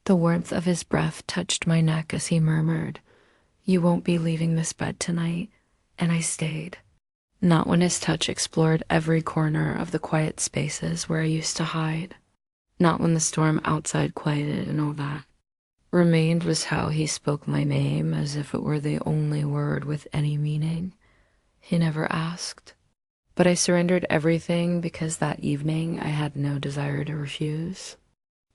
The warmth of his breath touched my neck as he murmured, "You won't be leaving this bed tonight," and I stayed. Not when his touch explored every corner of the quiet spaces where I used to hide. Not when the storm outside quieted and all that. Remained was how he spoke my name as if it were the only word with any meaning. He never asked. But I surrendered everything because that evening I had no desire to refuse.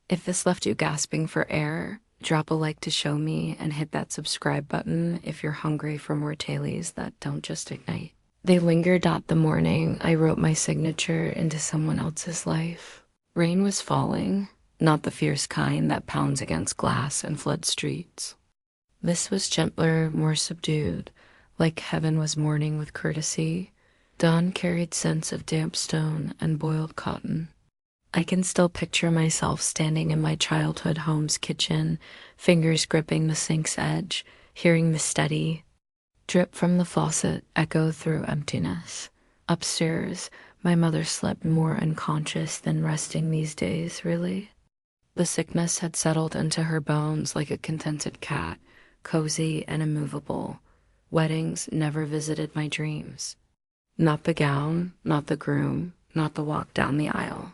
If this left you gasping for air, drop a like to show me and hit that subscribe button if you're hungry for more tales that don't just ignite. They lingered at the morning I wrote my signature into someone else's life. Rain was falling, not the fierce kind that pounds against glass and flood streets. This was gentler, more subdued, like heaven was mourning with courtesy. Dawn carried scents of damp stone and boiled cotton. I can still picture myself standing in my childhood home's kitchen, fingers gripping the sink's edge, hearing the steady drip from the faucet echo through emptiness. Upstairs, my mother slept more unconscious than resting these days, really. The sickness had settled into her bones like a contented cat, cozy and immovable. Weddings never visited my dreams. Not the gown, not the groom, not the walk down the aisle.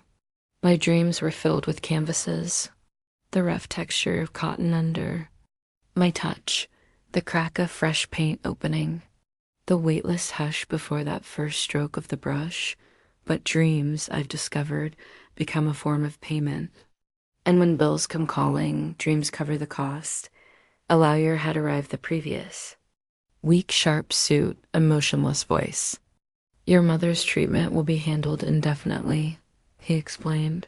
My dreams were filled with canvases, the rough texture of cotton under, my touch, the crack of fresh paint opening, the weightless hush before that first stroke of the brush. But dreams, I've discovered, become a form of payment. And when bills come calling, dreams cover the cost. Allow your head arrive the previous. Weak, sharp suit, a motionless voice. Your mother's treatment will be handled indefinitely, he explained,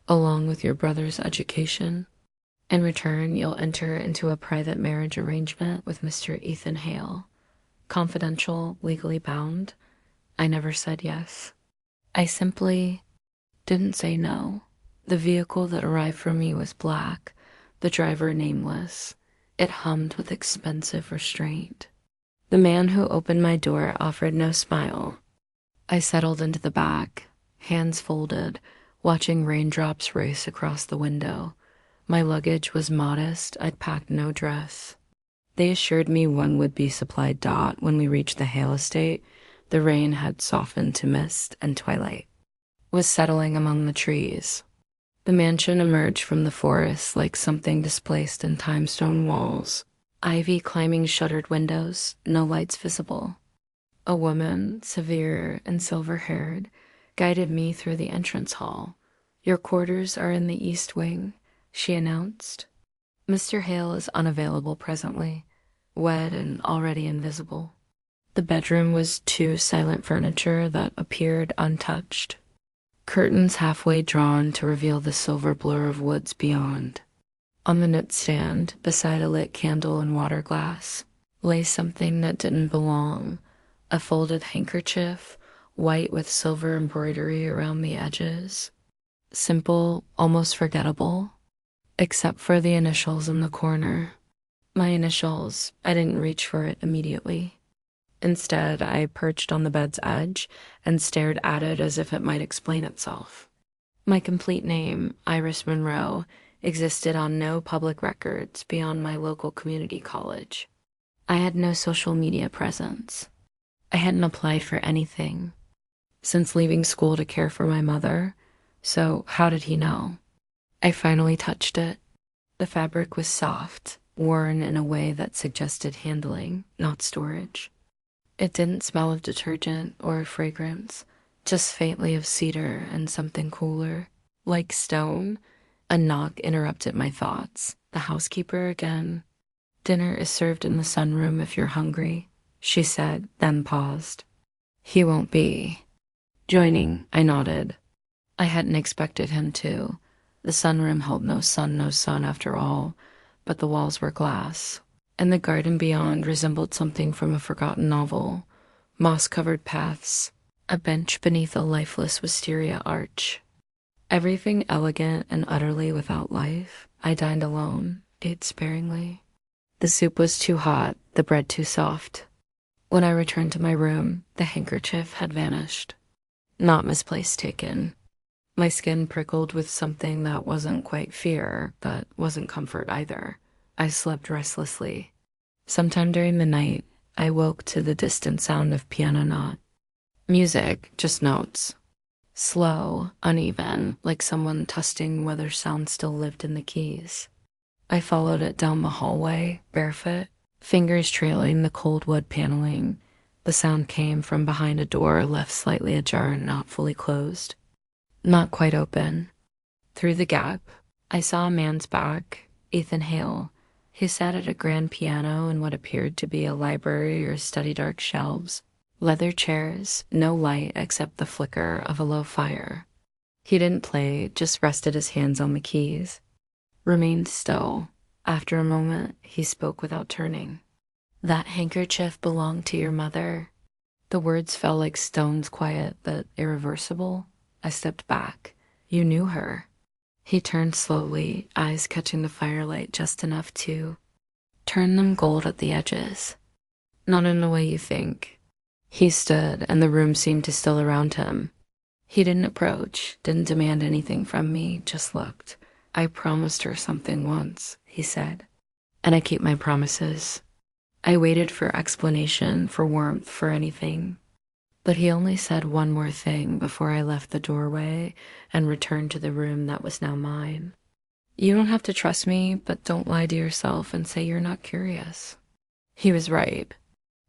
along with your brother's education. In return, you'll enter into a private marriage arrangement with Mr. Ethan Hale. Confidential, legally bound. I never said yes. I simply didn't say no. The vehicle that arrived for me was black, the driver nameless. It hummed with expensive restraint. The man who opened my door offered no smile. I settled into the back, hands folded, watching raindrops race across the window. My luggage was modest. I'd packed no dress. They assured me one would be supplied. When we reached the Hale estate, the rain had softened to mist and twilight was settling among the trees. The mansion emerged from the forest like something displaced in time-stone walls. Ivy climbing shuttered windows, no lights visible. A woman, severe and silver-haired, guided me through the entrance hall. Your quarters are in the east wing, she announced. Mr. Hale is unavailable presently, wed and already invisible. The bedroom was two silent furniture that appeared untouched. Curtains halfway drawn to reveal the silver blur of woods beyond. On the nightstand, beside a lit candle and water glass, lay something that didn't belong. A folded handkerchief, white with silver embroidery around the edges. Simple, almost forgettable, except for the initials in the corner. My initials, I didn't reach for it immediately. Instead, I perched on the bed's edge and stared at it as if it might explain itself. My complete name, Iris Monroe, existed on no public records beyond my local community college. I had no social media presence. I hadn't applied for anything since leaving school to care for my mother, so how did he know? I finally touched it. The fabric was soft, worn in a way that suggested handling, not storage. It didn't smell of detergent or fragrance, just faintly of cedar and something cooler. Like stone, a knock interrupted my thoughts. The housekeeper again. "Dinner is served in the sunroom if you're hungry," she said, then paused. "He won't be joining," I nodded. I hadn't expected him to. The sunroom held no sun after all, but the walls were glass, and the garden beyond resembled something from a forgotten novel. Moss-covered paths, a bench beneath a lifeless wisteria arch. Everything elegant and utterly without life. I dined alone, ate sparingly. The soup was too hot, the bread too soft. When I returned to my room, the handkerchief had vanished. Not misplaced taken. My skin prickled with something that wasn't quite fear, but wasn't comfort either. I slept restlessly. Sometime during the night, I woke to the distant sound of piano knot. Music, just notes. Slow, uneven, like someone testing whether sound still lived in the keys. I followed it down the hallway, barefoot, fingers trailing the cold wood paneling. The sound came from behind a door left slightly ajar and not fully closed. Not quite open. Through the gap, I saw a man's back, Ethan Hale. He sat at a grand piano in what appeared to be a library or study dark shelves. Leather chairs, no light except the flicker of a low fire. He didn't play, just rested his hands on the keys. Remained still. After a moment, he spoke without turning. "That handkerchief belonged to your mother." The words fell like stones, quiet but irreversible. I stepped back. "You knew her." He turned slowly, eyes catching the firelight just enough to turn them gold at the edges. "Not in the way you think." He stood, and the room seemed to still around him. He didn't approach, didn't demand anything from me, just looked. "I promised her something once," he said, "and I keep my promises." I waited for explanation, for warmth, for anything. But he only said one more thing before I left the doorway and returned to the room that was now mine. "You don't have to trust me, but don't lie to yourself and say you're not curious." He was right.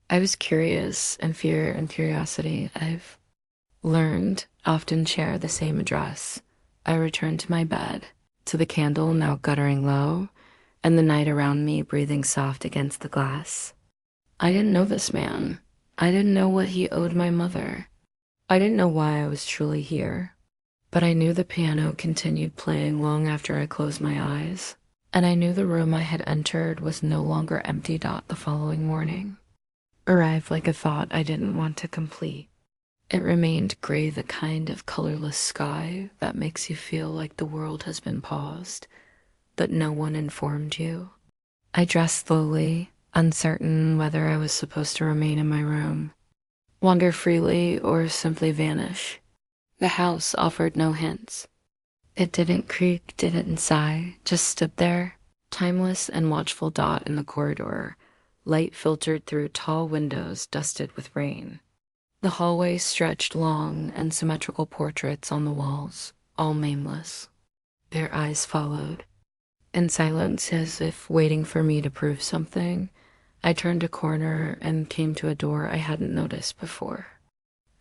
I was curious, and fear and curiosity, I've learned, often share the same address. I returned to my bed, to the candle now guttering low, and the night around me breathing soft against the glass. I didn't know this man. I didn't know what he owed my mother. I didn't know why I was truly here. But I knew the piano continued playing long after I closed my eyes, and I knew the room I had entered was no longer empty. The following morning arrived like a thought I didn't want to complete. It remained gray, the kind of colorless sky that makes you feel like the world has been paused, but no one informed you. I dressed slowly, uncertain whether I was supposed to remain in my room, wander freely, or simply vanish. The house offered no hints. It didn't creak, didn't sigh, just stood there, timeless and watchful. In the corridor, light filtered through tall windows dusted with rain. The hallway stretched long, and symmetrical portraits on the walls, all nameless. Their eyes followed. In silence, as if waiting for me to prove something, I turned a corner and came to a door I hadn't noticed before.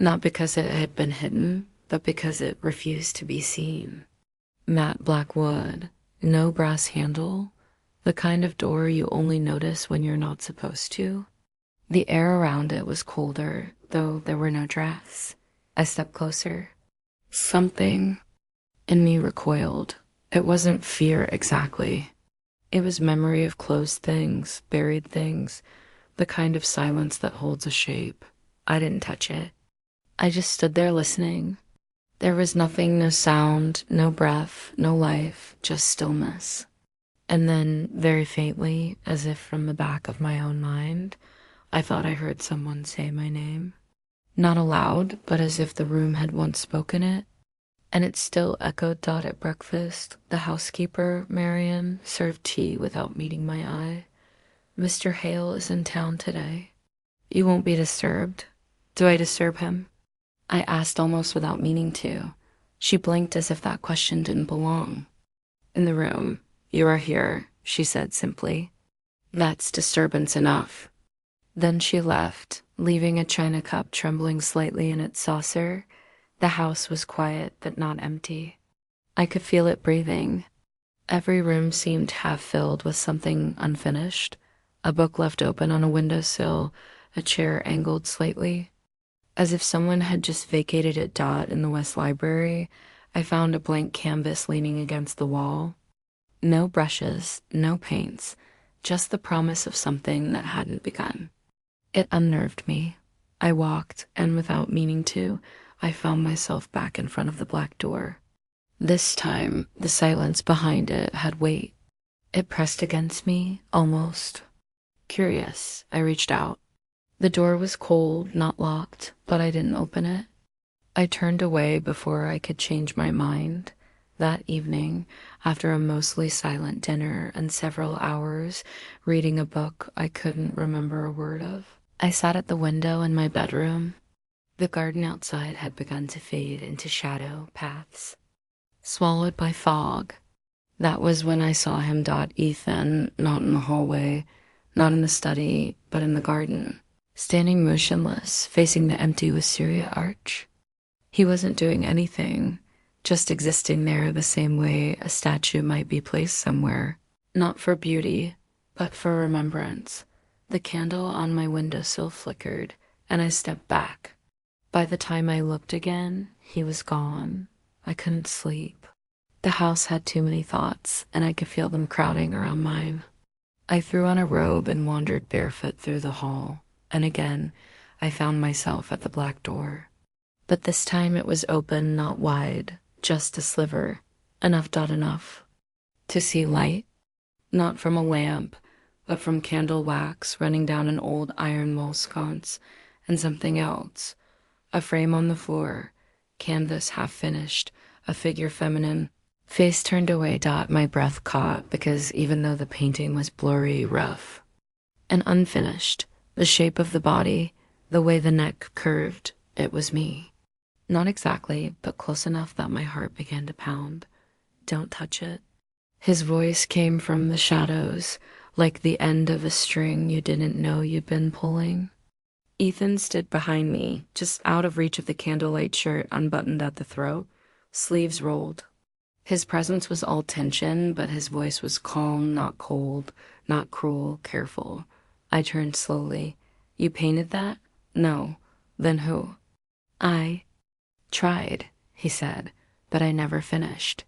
Not because it had been hidden, but because it refused to be seen. Matte black wood, no brass handle, the kind of door you only notice when you're not supposed to. The air around it was colder, though there were no drafts. I stepped closer. Something in me recoiled. It wasn't fear exactly. It was memory of closed things, buried things, the kind of silence that holds a shape. I didn't touch it. I just stood there listening. There was nothing, no sound, no breath, no life, just stillness. And then, very faintly, as if from the back of my own mind, I thought I heard someone say my name. Not aloud, but as if the room had once spoken it. And it still echoed. At breakfast, the housekeeper, Marian, served tea without meeting my eye. "Mr. Hale is in town today. You won't be disturbed." "Do I disturb him?" I asked almost without meaning to. She blinked as if that question didn't belong. "In the room. You are here," she said simply. "That's disturbance enough." Then she left, leaving a china cup trembling slightly in its saucer. The house was quiet, but not empty. I could feel it breathing. Every room seemed half-filled with something unfinished. A book left open on a windowsill, a chair angled slightly. As if someone had just vacated it. In the West Library, I found a blank canvas leaning against the wall. No brushes, no paints, just the promise of something that hadn't begun. It unnerved me. I walked, and without meaning to, I found myself back in front of the black door. This time, the silence behind it had weight. It pressed against me, almost. Curious, I reached out. The door was cold, not locked, but I didn't open it. I turned away before I could change my mind. That evening, after a mostly silent dinner and several hours reading a book I couldn't remember a word of, I sat at the window in my bedroom. The garden outside had begun to fade into shadow paths, swallowed by fog. That was when I saw him dot Ethan, not in the hallway, not in the study, but in the garden, standing motionless, facing the empty wisteria arch. He wasn't doing anything, just existing there the same way a statue might be placed somewhere, not for beauty, but for remembrance. The candle on my windowsill flickered, and I stepped back. By the time I looked again, he was gone. I couldn't sleep. The house had too many thoughts, and I could feel them crowding around mine. I threw on a robe and wandered barefoot through the hall, and again I found myself at the black door. But this time it was open, not wide, just a sliver, enough to see light, not from a lamp, but from candle wax running down an old iron wall sconce, and something else, a frame on the floor, canvas half finished, a figure feminine. Face turned away. My breath caught because even though the painting was blurry, rough, and unfinished, the shape of the body, the way the neck curved, it was me. Not exactly, but close enough that my heart began to pound. Don't touch it. His voice came from the shadows, like the end of a string you didn't know you'd been pulling. Ethan stood behind me, just out of reach of the candlelight shirt unbuttoned at the throat, sleeves rolled. His presence was all tension, but his voice was calm, not cold, not cruel, careful. I turned slowly. You painted that? No. Then who? I tried, he said, but I never finished.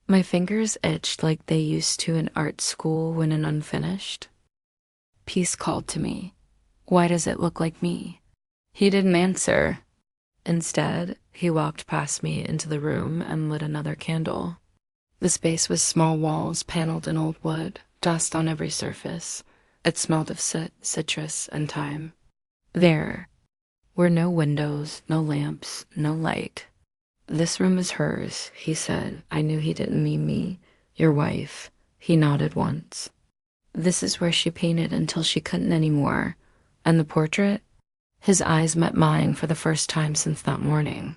My fingers itched like they used to in art school when an unfinished. Peace called to me. Why does it look like me? He didn't answer. Instead, he walked past me into the room and lit another candle. The space was small walls paneled in old wood, dust on every surface. It smelled of soot, citrus, and time. There were no windows, no lamps, no light. This room is hers, he said. I knew he didn't mean me. Your wife. He nodded once. This is where she painted until she couldn't anymore. And the portrait? His eyes met mine for the first time since that morning.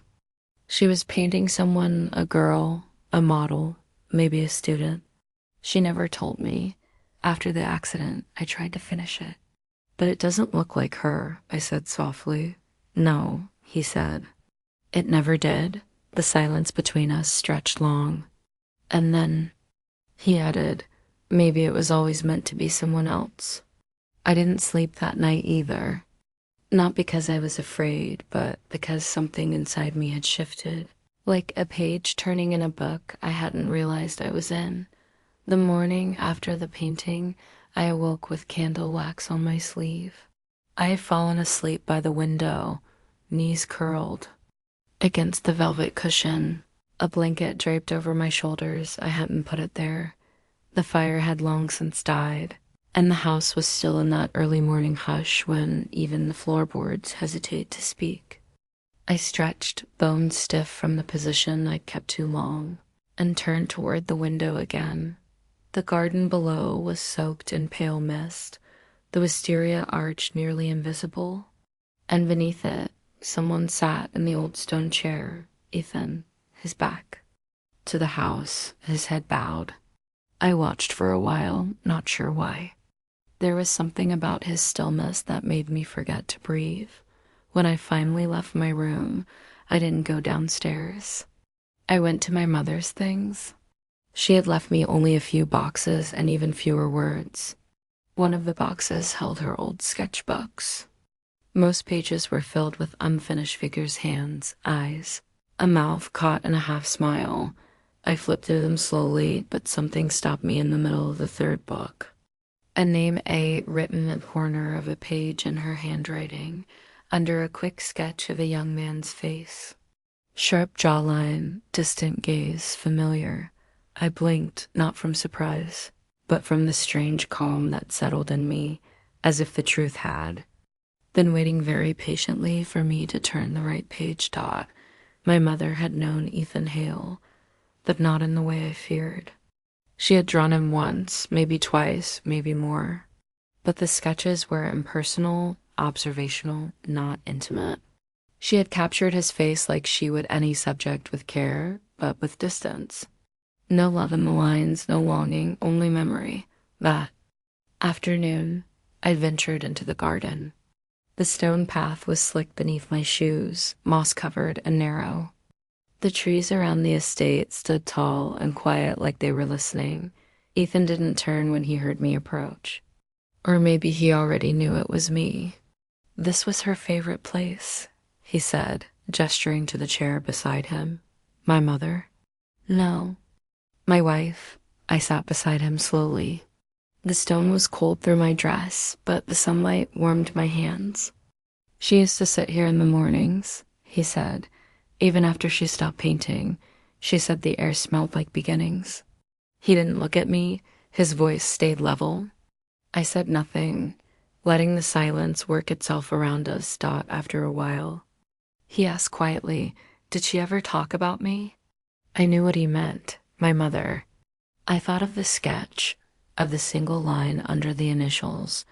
She was painting someone, a girl, a model, maybe a student. She never told me. After the accident, I tried to finish it. But it doesn't look like her, I said softly. No, he said. It never did. The silence between us stretched long. And then, he added, maybe it was always meant to be someone else. I didn't sleep that night either. Not because I was afraid, but because something inside me had shifted. Like a page turning in a book I hadn't realized I was in. The morning after the painting, I awoke with candle wax on my sleeve. I had fallen asleep by the window, knees curled against the velvet cushion, a blanket draped over my shoulders. I hadn't put it there. The fire had long since died, and the house was still in that early morning hush when even the floorboards hesitate to speak. I stretched, bone stiff from the position I'd kept too long, and turned toward the window again. The garden below was soaked in pale mist, the wisteria arch nearly invisible, and beneath it, someone sat in the old stone chair, Ethan, his back to the house, his head bowed. I watched for a while, not sure why. There was something about his stillness that made me forget to breathe. When I finally left my room, I didn't go downstairs. I went to my mother's things. She had left me only a few boxes and even fewer words. One of the boxes held her old sketchbooks. Most pages were filled with unfinished figures' hands, eyes, a mouth caught in a half smile. I flipped through them slowly, but something stopped me in the middle of the third book. A name A written in the corner of a page in her handwriting, under a quick sketch of a young man's face. Sharp jawline, distant gaze, familiar. I blinked, not from surprise, but from the strange calm that settled in me, as if the truth had. Then waiting very patiently for me to turn the right page. My mother had known Ethan Hale, but not in the way I feared. She had drawn him once, maybe twice, maybe more. But the sketches were impersonal, observational, not intimate. She had captured his face like she would any subject with care, but with distance. No love in the lines, no longing, only memory. That afternoon, I ventured into the garden. The stone path was slick beneath my shoes, moss-covered and narrow. The trees around the estate stood tall and quiet like they were listening. Ethan didn't turn when he heard me approach. Or maybe he already knew it was me. This was her favorite place, he said, gesturing to the chair beside him. My mother? No. My wife. I sat beside him slowly. The stone was cold through my dress, but the sunlight warmed my hands. She used to sit here in the mornings, he said. Even after she stopped painting, she said the air smelled like beginnings. He didn't look at me. His voice stayed level. I said nothing, letting the silence work itself around us after a while. He asked quietly, did she ever talk about me? I knew what he meant, my mother. I thought of the sketch, of the single line under the initials.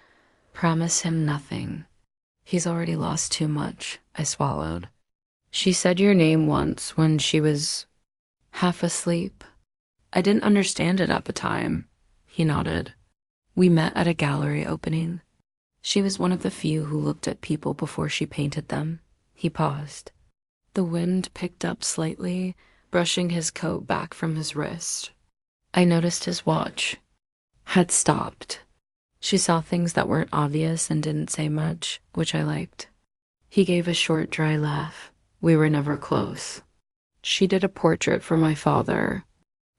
Promise him nothing. He's already lost too much, I swallowed. She said your name once when she was half asleep. I didn't understand it at the time. He nodded. We met at a gallery opening. She was one of the few who looked at people before she painted them. He paused. The wind picked up slightly, brushing his coat back from his wrist. I noticed his watch had stopped. She saw things that weren't obvious and didn't say much, which I liked. He gave a short, dry laugh. We were never close. She did a portrait for my father.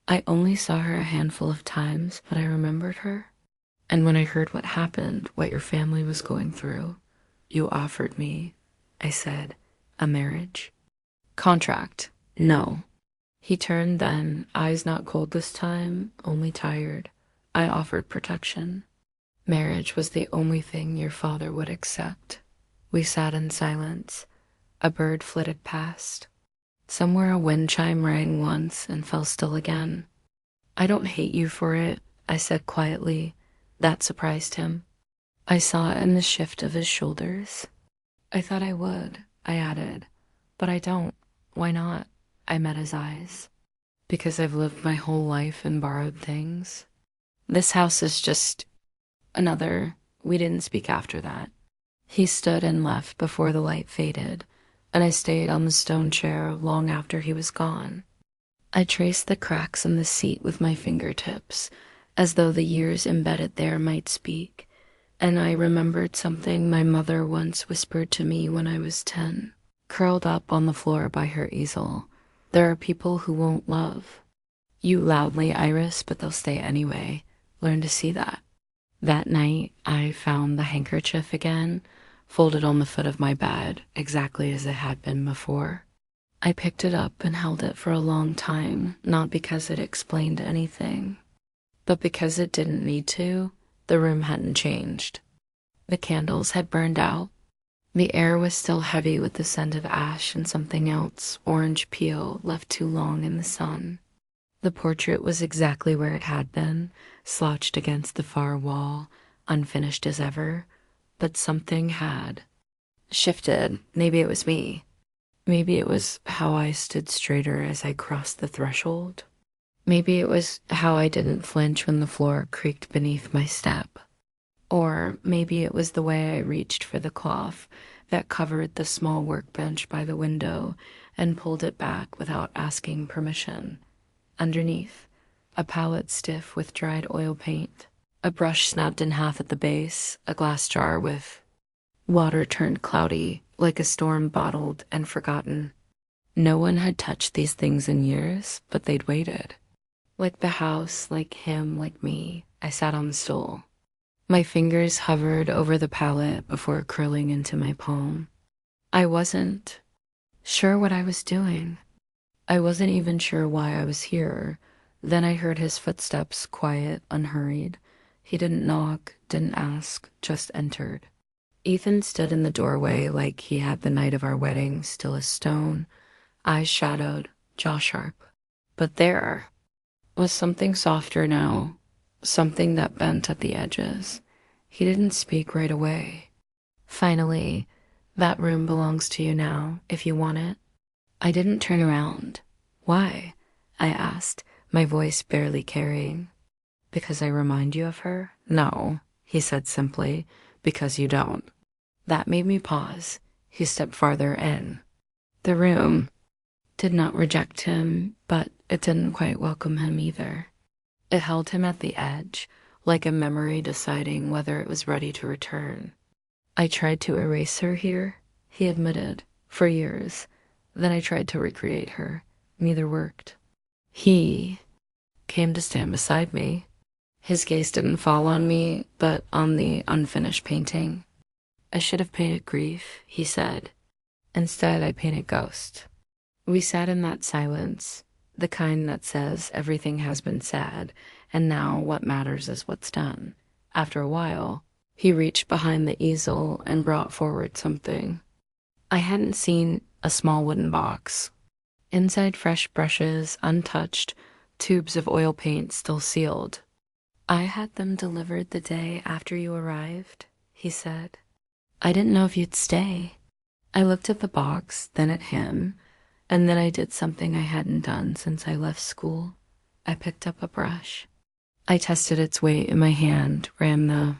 I only saw her a handful of times, but I remembered her. And when I heard what happened, what your family was going through, you offered me, I said, a marriage. Contract. No. He turned then, eyes not cold this time, only tired. I offered protection. Marriage was the only thing your father would accept. We sat in silence. A bird flitted past. Somewhere a wind chime rang once and fell still again. I don't hate you for it, I said quietly. That surprised him. I saw it in the shift of his shoulders. I thought I would, I added. But I don't. Why not? I met his eyes. Because I've lived my whole life and borrowed things. This house is just another. We didn't speak after that. He stood and left before the light faded, and I stayed on the stone chair long after he was gone. I traced the cracks in the seat with my fingertips, as though the years embedded there might speak, and I remembered something my mother once whispered to me when I was 10, curled up on the floor by her easel. There are people who won't love. You loudly, Iris, but they'll stay anyway. Learn to see that. That night, I found the handkerchief again, folded on the foot of my bed, exactly as it had been before. I picked it up and held it for a long time, not because it explained anything, but because it didn't need to. The room hadn't changed. The candles had burned out. The air was still heavy with the scent of ash and something else, orange peel, left too long in the sun. The portrait was exactly where it had been, slouched against the far wall, unfinished as ever, but something had shifted. Maybe it was me. Maybe it was how I stood straighter as I crossed the threshold. Maybe it was how I didn't flinch when the floor creaked beneath my step. Or maybe it was the way I reached for the cloth that covered the small workbench by the window and pulled it back without asking permission. Underneath, a palette stiff with dried oil paint, a brush snapped in half at the base, a glass jar with water turned cloudy, like a storm bottled and forgotten. No one had touched these things in years, but they'd waited. Like the house, like him, like me, I sat on the stool. My fingers hovered over the palette before curling into my palm. I wasn't sure what I was doing. I wasn't even sure why I was here. Then I heard his footsteps, quiet, unhurried. He didn't knock, didn't ask, just entered. Ethan stood in the doorway like he had the night of our wedding, still as stone, eyes shadowed, jaw sharp. But there was something softer now, something that bent at the edges. He didn't speak right away. Finally, that room belongs to you now, if you want it. I didn't turn around. Why? I asked, my voice barely carrying. Because I remind you of her? No, he said simply, because you don't. That made me pause. He stepped farther in. The room did not reject him, but it didn't quite welcome him either. It held him at the edge, like a memory deciding whether it was ready to return. I tried to erase her here, he admitted, for years. Then I tried to recreate her. Neither worked. He came to stand beside me. His gaze didn't fall on me, but on the unfinished painting. I should have painted grief, he said. Instead, I painted ghost. We sat in that silence, the kind that says everything has been said, and now what matters is what's done. After a while, he reached behind the easel and brought forward something. I hadn't seen a small wooden box. Inside, fresh brushes, untouched, tubes of oil paint still sealed. I had them delivered the day after you arrived, he said. I didn't know if you'd stay. I looked at the box, then at him, and then I did something I hadn't done since I left school. I picked up a brush. I tested its weight in my hand, ran the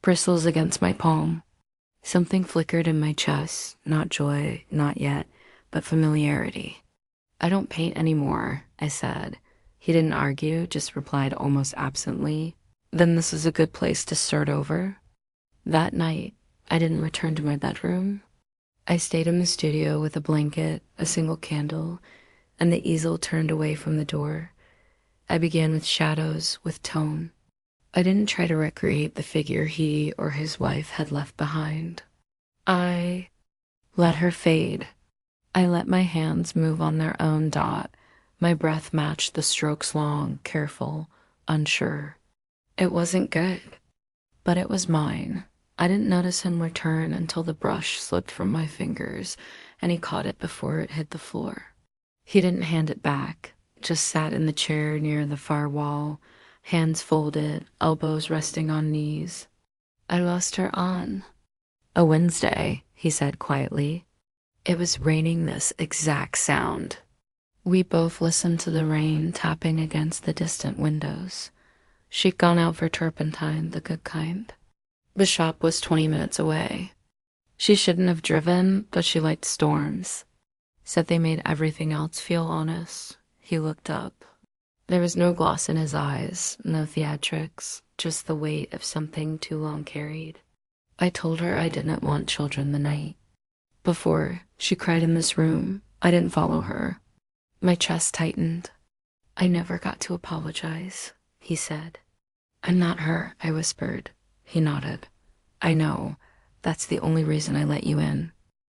bristles against my palm. Something flickered in my chest, not joy, not yet, but familiarity. I don't paint anymore, I said. He didn't argue, just replied almost absently. Then this is a good place to start over. That night, I didn't return to my bedroom. I stayed in the studio with a blanket, a single candle, and the easel turned away from the door. I began with shadows, with tone. I didn't try to recreate the figure he or his wife had left behind. I let her fade. I let my hands move on their own dot. My breath matched the strokes long, careful, unsure. It wasn't good, but it was mine. I didn't notice him return until the brush slipped from my fingers and he caught it before it hit the floor. He didn't hand it back, just sat in the chair near the far wall, hands folded, elbows resting on knees. I lost her on a Wednesday, he said quietly. It was raining this exact sound. We both listened to the rain tapping against the distant windows. She'd gone out for turpentine, the good kind. The shop was 20 minutes away. She shouldn't have driven, but she liked storms. Said they made everything else feel honest. He looked up. There was no gloss in his eyes, no theatrics, just the weight of something too long carried. I told her I didn't want children the night before she cried in this room. I didn't follow her. My chest tightened. I never got to apologize, he said. I'm not her, I whispered. He nodded. I know. That's the only reason I let you in.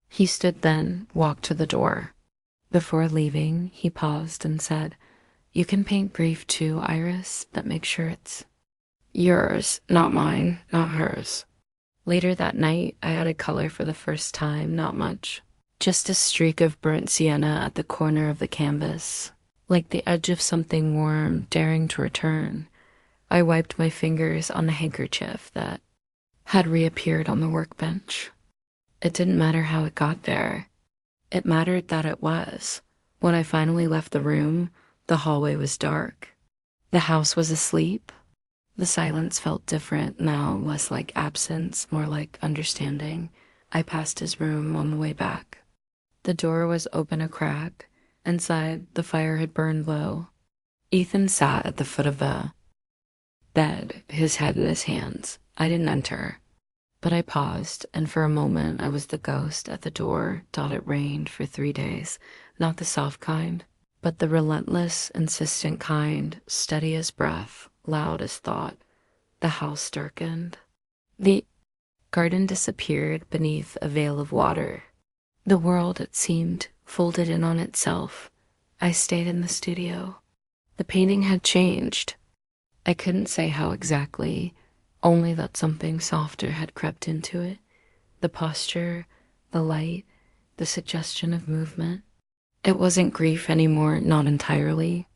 He stood then, walked to the door. Before leaving, he paused and said, You can paint grief too, Iris, but make sure it's yours, not mine, not hers. Later that night, I added color for the first time, not much. Just a streak of burnt sienna at the corner of the canvas, like the edge of something warm daring to return. I wiped my fingers on the handkerchief that had reappeared on the workbench. It didn't matter how it got there. It mattered that it was. When I finally left the room, the hallway was dark. The house was asleep. The silence felt different now, less like absence, more like understanding. I passed his room on the way back. The door was open a crack. Inside, the fire had burned low. Ethan sat at the foot of the bed, his head in his hands. I didn't enter, but I paused, and for a moment I was the ghost at the door. It rained for 3 days, not the soft kind, but the relentless, insistent kind, steady as breath, loud as thought. The house darkened. The garden disappeared beneath a veil of water. The world, it seemed, folded in on itself. I stayed in the studio. The painting had changed. I couldn't say how exactly, only that something softer had crept into it. The posture, the light, the suggestion of movement. It wasn't grief anymore, not entirely.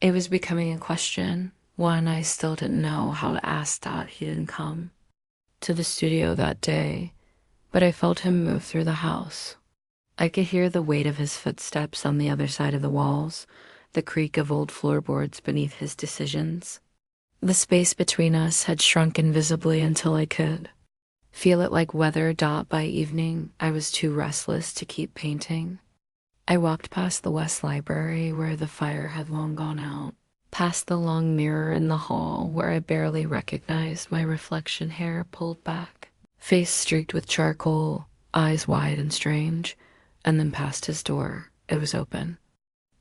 It was becoming a question, one I still didn't know how to ask that he didn't come to the studio that day, but I felt him move through the house. I could hear the weight of his footsteps on the other side of the walls, the creak of old floorboards beneath his decisions. The space between us had shrunk invisibly until I could feel it like weather dot by evening. I was too restless to keep painting. I walked past the West Library where the fire had long gone out, past the long mirror in the hall where I barely recognized my reflection, hair pulled back, face streaked with charcoal, eyes wide and strange, and then past his door. It was open.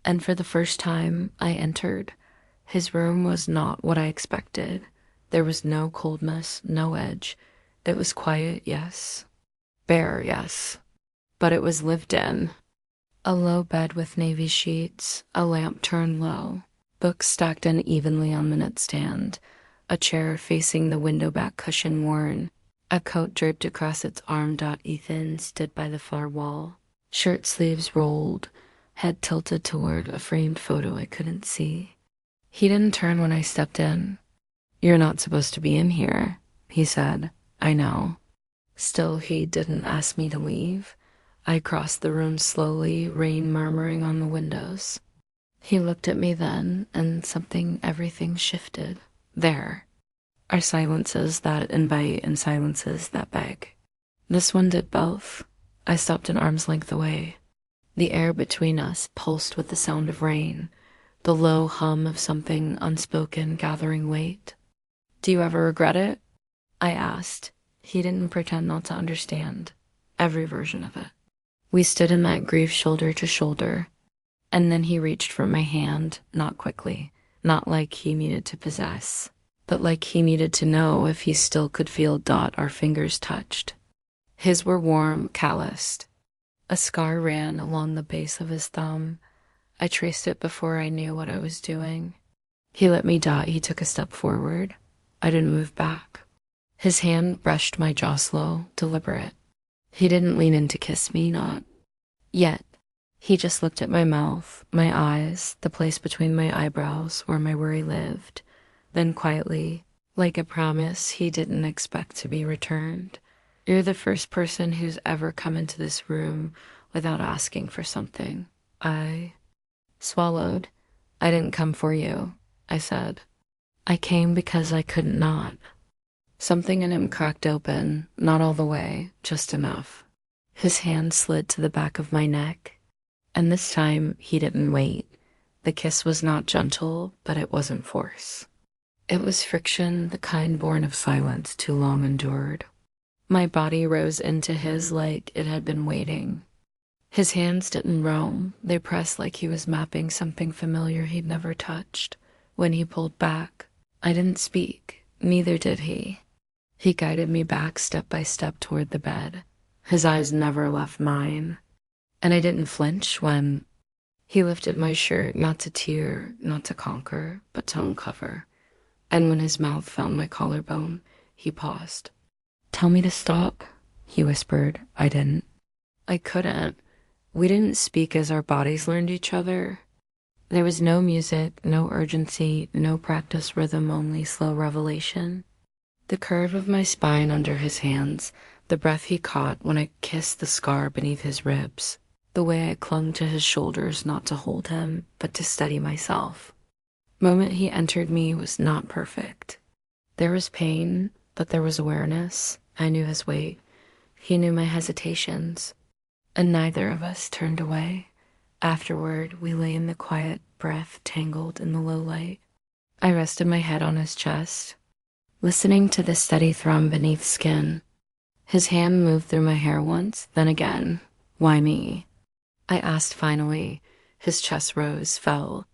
And for the first time, I entered. His room was not what I expected. There was no coldness, no edge. It was quiet, yes. Bare, yes. But it was lived in. A low bed with navy sheets, a lamp turned low, books stacked unevenly on the nightstand, a chair facing the window back cushion worn, a coat draped across its arm. Ethan stood by the far wall, shirt sleeves rolled, head tilted toward a framed photo I couldn't see. He didn't turn when I stepped in. "You're not supposed to be in here," he said. "I know." Still, he didn't ask me to leave. I crossed the room slowly, rain murmuring on the windows. He looked at me then, and everything shifted. There are silences that invite and silences that beg. This one did both. I stopped an arm's length away. The air between us pulsed with the sound of rain, the low hum of something unspoken gathering weight. "Do you ever regret it?" I asked. He didn't pretend not to understand. Every version of it. We stood in that grief shoulder to shoulder, and then he reached for my hand, not quickly, not like he needed to possess, but like he needed to know if he still could feel. Our fingers touched. His were warm, calloused. A scar ran along the base of his thumb. I traced it before I knew what I was doing. He let me. He took a step forward. I didn't move back. His hand brushed my jaw slow, deliberate. He didn't lean in to kiss me, not yet. He just looked at my mouth, my eyes, the place between my eyebrows where my worry lived. Then quietly, like a promise he didn't expect to be returned, "You're the first person who's ever come into this room without asking for something." I swallowed. "I didn't come for you," I said. "I came because I couldn't not." Something in him cracked open, not all the way, just enough. His hand slid to the back of my neck, and this time he didn't wait. The kiss was not gentle, but it wasn't force. It was friction, the kind born of silence too long endured. My body rose into his like it had been waiting. His hands didn't roam. They pressed like he was mapping something familiar he'd never touched. When he pulled back, I didn't speak. Neither did he. He guided me back step by step toward the bed. His eyes never left mine. And I didn't flinch when he lifted my shirt, not to tear, not to conquer, but to uncover. And when his mouth found my collarbone, he paused. "Tell me to stop," he whispered. I didn't. I couldn't. We didn't speak as our bodies learned each other. There was no music, no urgency, no practice rhythm, only slow revelation. The curve of my spine under his hands, the breath he caught when I kissed the scar beneath his ribs, the way I clung to his shoulders not to hold him, but to steady myself. The moment he entered me was not perfect. There was pain, but there was awareness. I knew his weight. He knew my hesitations. And neither of us turned away. Afterward, we lay in the quiet, breath tangled in the low light. I rested my head on his chest, listening to the steady thrum beneath skin. His hand moved through my hair once, then again. "Why me?" I asked finally. His chest rose, fell.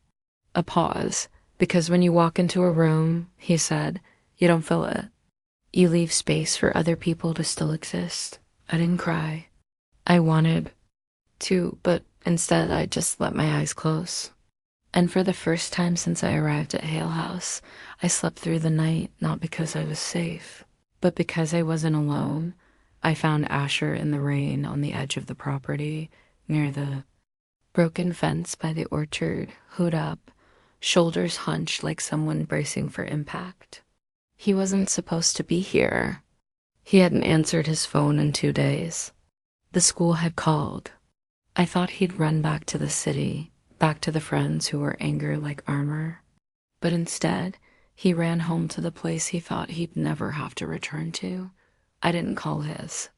A pause. "Because when you walk into a room," he said, "you don't fill it. You leave space for other people to still exist." I didn't cry. I wanted to, but instead I just let my eyes close. And for the first time since I arrived at Hale House, I slept through the night, not because I was safe, but because I wasn't alone. I found Asher in the rain on the edge of the property, near the Broken fence by the orchard, hood up, shoulders hunched like someone bracing for impact. He wasn't supposed to be here. He hadn't answered his phone in 2 days. The school had called. I thought he'd run back to the city, back to the friends who were anger like armor. But instead, he ran home to the place he thought he'd never have to return to. I didn't call his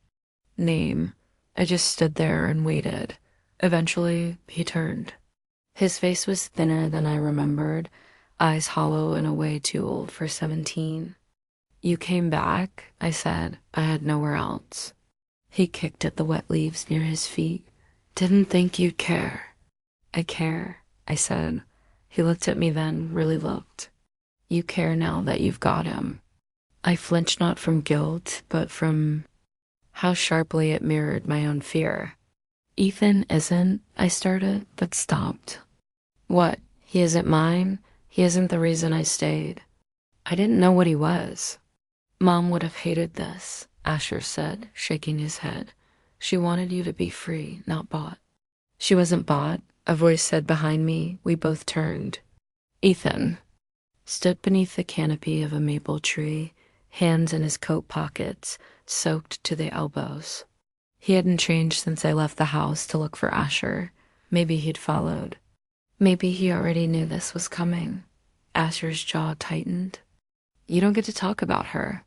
name. I just stood there and waited. Eventually, he turned. His face was thinner than I remembered, eyes hollow in a way too old for 17. "You came back," I said. "I had nowhere else." He kicked at the wet leaves near his feet. "Didn't think you'd care." "I care," I said. He looked at me then, really looked. "You care now that you've got him." I flinched not from guilt, but from how sharply it mirrored my own fear. "Ethan isn't," I started, but stopped. "What? He isn't mine? He isn't the reason I stayed." I didn't know what he was. "Mom would have hated this," Asher said, shaking his head. "She wanted you to be free, not bought." "She wasn't bought," a voice said behind me. We both turned. Ethan stood beneath the canopy of a maple tree, hands in his coat pockets, soaked to the elbows. He hadn't changed since I left the house to look for Asher. Maybe he'd followed. Maybe he already knew this was coming. Asher's jaw tightened. "You don't get to talk about her."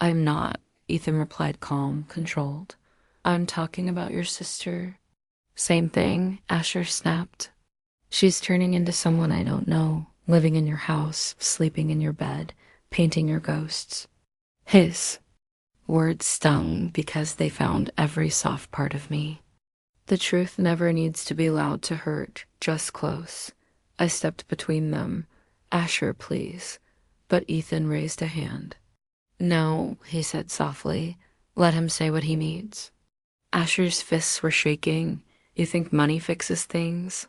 "I'm not," Ethan replied, calm, controlled. "I'm talking about your sister." "Same thing," Asher snapped. "She's turning into someone I don't know, living in your house, sleeping in your bed, painting your ghosts." His words stung because they found every soft part of me. The truth never needs to be loud to hurt, just close. I stepped between them. "Asher, please." But Ethan raised a hand. "No," he said softly. "Let him say what he needs." Asher's fists were shaking. "You think money fixes things?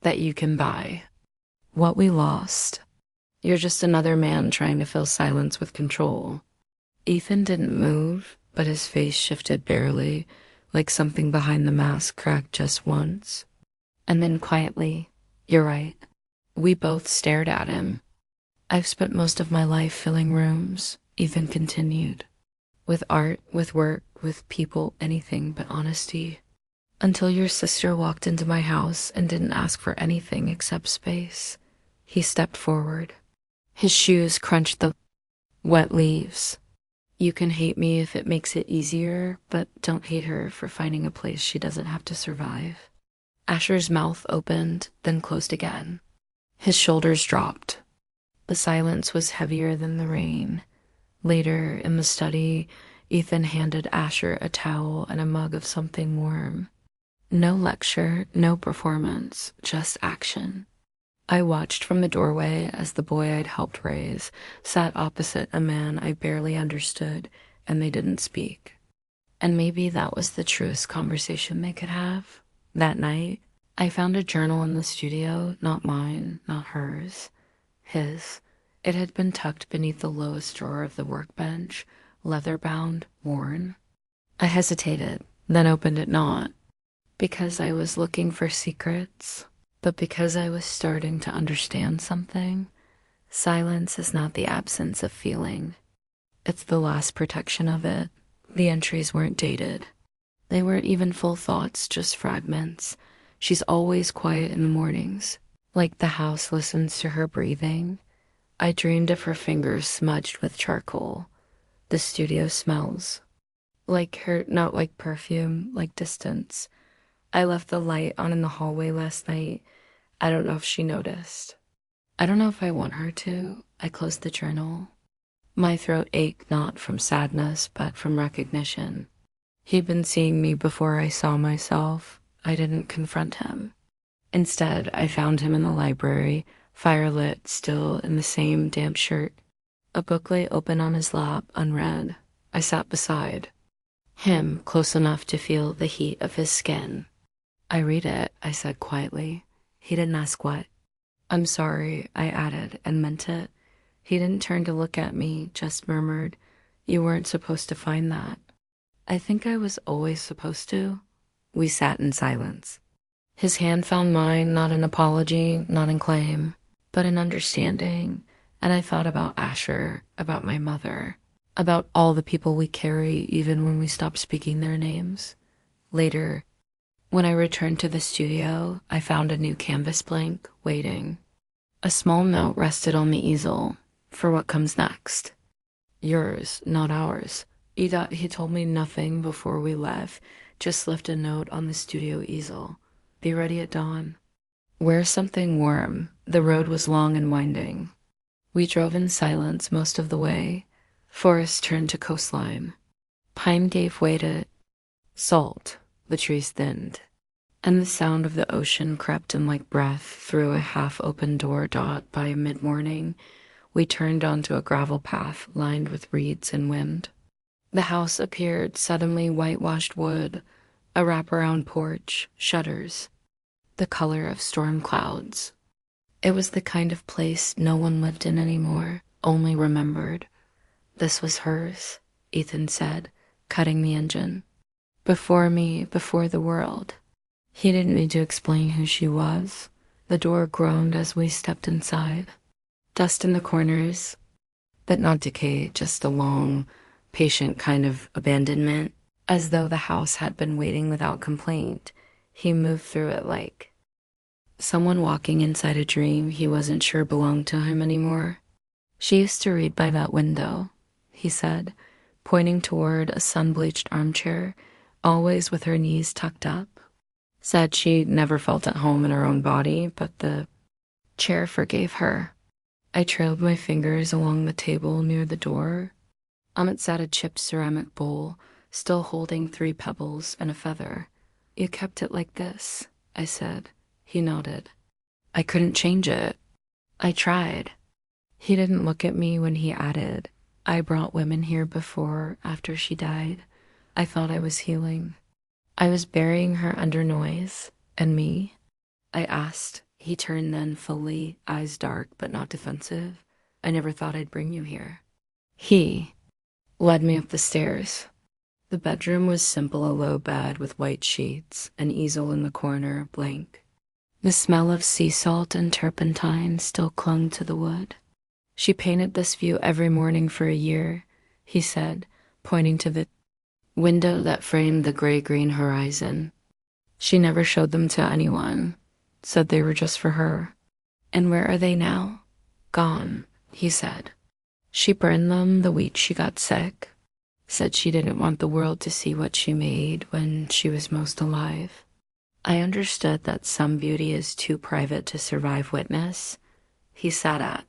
That you can buy what we lost. You're just another man trying to fill silence with control." Ethan didn't move, but his face shifted barely, like something behind the mask cracked just once. And then quietly, "You're right." We both stared at him. "I've spent most of my life filling rooms," Ethan continued. "With art, with work, with people, anything but honesty. Until your sister walked into my house and didn't ask for anything except space." He stepped forward. His shoes crunched the wet leaves. "You can hate me if it makes it easier, but don't hate her for finding a place she doesn't have to survive." Asher's mouth opened, then closed again. His shoulders dropped. The silence was heavier than the rain. Later, in the study, Ethan handed Asher a towel and a mug of something warm. No lecture, no performance, just action. I watched from the doorway as the boy I'd helped raise sat opposite a man I barely understood, and they didn't speak. And maybe that was the truest conversation they could have. That night, I found a journal in the studio, not mine, not hers, his. It had been tucked beneath the lowest drawer of the workbench, leather-bound, worn. I hesitated, then opened it not, because I was looking for secrets, but because I was starting to understand something. Silence is not the absence of feeling. It's the last protection of it. The entries weren't dated. They weren't even full thoughts, just fragments. She's always quiet in the mornings, like the house listens to her breathing. I dreamed of her fingers smudged with charcoal. The studio smells. Like her, not like perfume, like distance. I left the light on in the hallway last night. I don't know if she noticed. I don't know if I want her to. I closed the journal. My throat ached not from sadness, but from recognition. He'd been seeing me before I saw myself. I didn't confront him. Instead, I found him in the library, firelit, still in the same damp shirt. A book lay open on his lap, unread. I sat beside him, close enough to feel the heat of his skin. "I read it," I said quietly. He didn't ask what. "I'm sorry," I added, and meant it. He didn't turn to look at me, just murmured, "You weren't supposed to find that." I think I was always supposed to. We sat in silence. His hand found mine, not in apology, not in claim, but in understanding. And I thought about Asher, about my mother, about all the people we carry even when we stop speaking their names. Later, when I returned to the studio, I found a new canvas blank waiting. A small note rested on the easel for what comes next. Yours, not ours. He told me nothing before we left, just left a note on the studio easel. Be ready at dawn. Wear something warm. The road was long and winding. We drove in silence most of the way. Forest turned to coastline. Pine gave way to salt. The trees thinned. And the sound of the ocean crept in like breath through a half-open door dot by mid-morning. We turned onto a gravel path lined with reeds and wind. The house appeared suddenly whitewashed wood, a wraparound porch, shutters, the color of storm clouds. It was the kind of place no one lived in anymore, only remembered. This was hers, Ethan said, cutting the engine. Before me, before the world. He didn't need to explain who she was. The door groaned as we stepped inside. Dust in the corners, but not decay, just a long, patient kind of abandonment, as though the house had been waiting without complaint. He moved through it like someone walking inside a dream he wasn't sure belonged to him anymore. She used to read by that window, he said, pointing toward a sun-bleached armchair, always with her knees tucked up. Said she never felt at home in her own body, but the chair forgave her. I trailed my fingers along the table near the door. On it sat a chipped ceramic bowl, still holding 3 pebbles and a feather. You kept it like this, I said. He nodded. I couldn't change it. I tried. He didn't look at me when he added, I brought women here before, after she died. I thought I was healing. I was burying her under noise. And me? I asked. He turned then fully, eyes dark but not defensive. I never thought I'd bring you here. He led me up the stairs. The bedroom was simple, a low bed with white sheets, an easel in the corner, blank. The smell of sea salt and turpentine still clung to the wood. She painted this view every morning for a year, he said, pointing to the window that framed the gray-green horizon. She never showed them to anyone, said they were just for her. And where are they now? Gone, he said. She burned them the week she got sick. Said she didn't want the world to see what she made when she was most alive. I understood that some beauty is too private to survive witness. He sat at